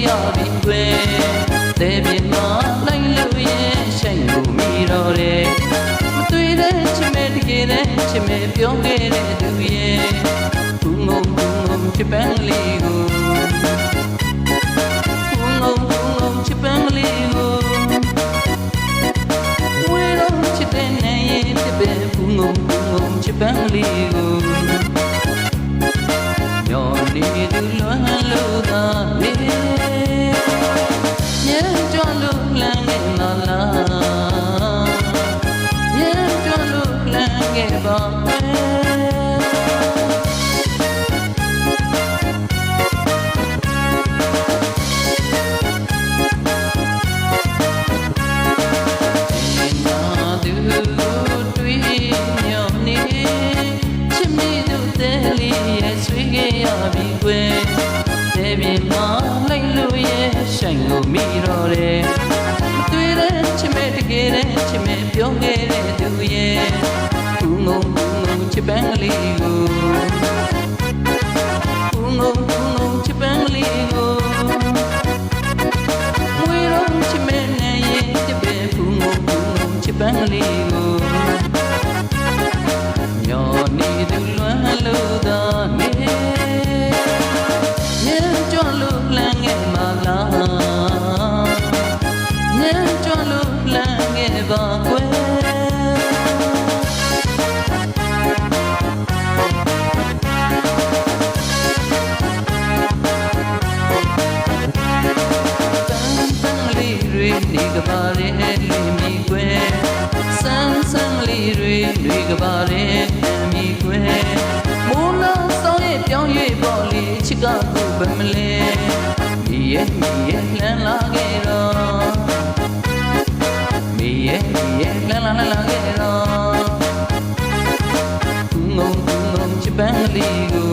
ရပြီကွယ်တဲ့ပြင်းမှာလိုက်လို့ရဲ့ဆိုင်ကိုမိတော့တယ်မတွေ့တဲ့ချစ်မဲ့တကယ်တဲ့ချစ်မဲ့ပြောခဲ့တဲ့သူရဲ့ဘူးငုံချစ်ပန်းလေးကိုဘူးငုံချစ်ပန်းလေးကိုဝေတော့ချစ်တဲ့နေရဲ့ဖြစ်ပဲဘူးငုံချစ်ပန်းလေးကိုညော်နေသူလွမ်းလို့သာနေမြဲကြွလို့လမ်းခဲ့မလားမြဲကြွလို့လမ်းခဲ့ပါတဲ့ပြင်းမှာလိုက်လို့ရဲ့ဆိုင်ကိုမိတော့တယ်တွေ့တဲ့ချစ်မဲ့တကယ်တဲ့ချစ်မဲ့ပြောခဲ့တဲ့သူရဲ့ဘူးငုံချစ်ပန်းကလေးကိုဘူးငုံချစ်ပန်းကလေးကိုဝေတော့ချစ်မဲ့နဲ့ရဲ့တပည့်ဘူးငုံချစ်ပန်းကလေးကိုညော်နေသူလွမ်းလို့သာနေပါကွယ်နေကပါရဲ့လူမီကွယ်ဆန်းလေးတွေကပါရဲ့မီကွယ်မိုးနောင်ဆောင်ရဲ့ပြောင်း၍ပေါ်လေချစ်ကကိုပဲမလဲမီရဲ့လှမ်းလာခဲ့တော့မီရဲ့လှမ်းလာခဲ့တော့ငုံချစ်ပန်းလေးကို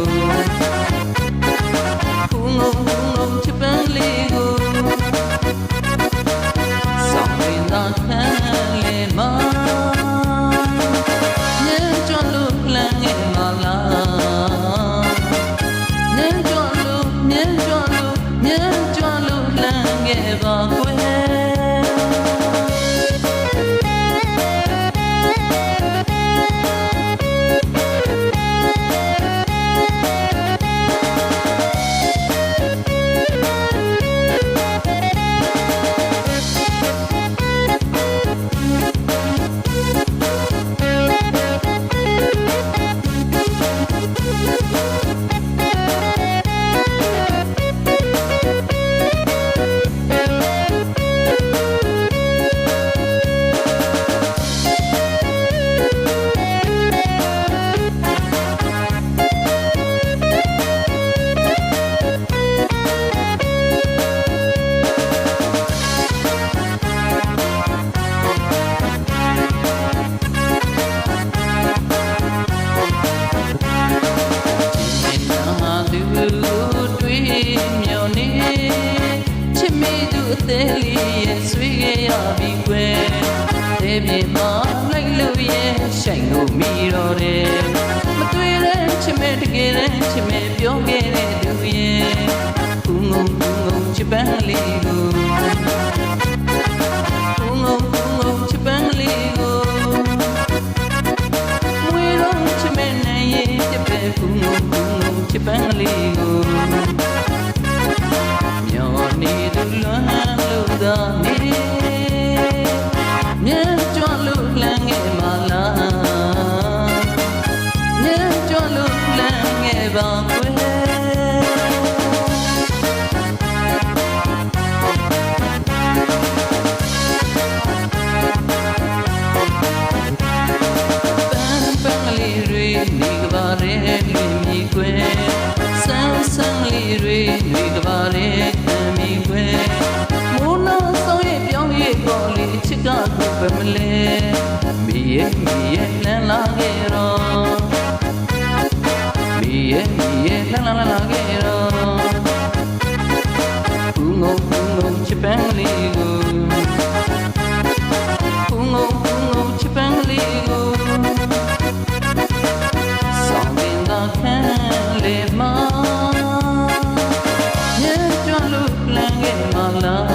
ငုံချစ်ပန်းလေးကိုခံလေမညံကြလို့လမ်းငယ်မလားညံကြလို့လမ်းငယ်ပါကွယ်တဲ့လေးရဲ့ဆွေးခဲ့ရပြီကွယ်တဲ့ပြင်းမှာလိုက်လို့ရဲ့ဆိုင်ကိုမိတော့တယ်မတွေ့တဲ့ချစ်မဲ့တကယ်တဲ့ချစ်မဲ့ပြောခဲ့တဲ့သူရဲ့ဘူးငုံချစ်ပန်းလေးကိုဘူးငုံချစ်ပန်းလေးကိုဝေတော့ချစ်မဲ့နဲ့ရဲ့တပည့်ဘူးငုံချစ်ပန်းလေးကိုညော်နေသူလွမ်းလို့သာနေမြဲကြွလို့လမ်းငယ်မလားမြဲကြွလို့လမ်းငယ်ပါကွယ်ပန်းလေးတွေနေကပါရဲ့လူမြည်ကွယ်ဆန်းလေးတွေကပါရဲ့မီကွယ်မိုးနောင်ဆောင်ရဲ့ပြောင်းရဲ့ပေါ်လေချစ်ကကိုပဲမလဲမီရဲ့လှမ်းလာခဲ့တော့မီရဲ့လှမ်းလာခဲ့တော့ဘူးငုံချစ်ပန်းလေးကိုဘူးငုံချစ်ပန်းလေးကိုဆောင်တင်သာခံလေမညံကြလို့လမ်း လား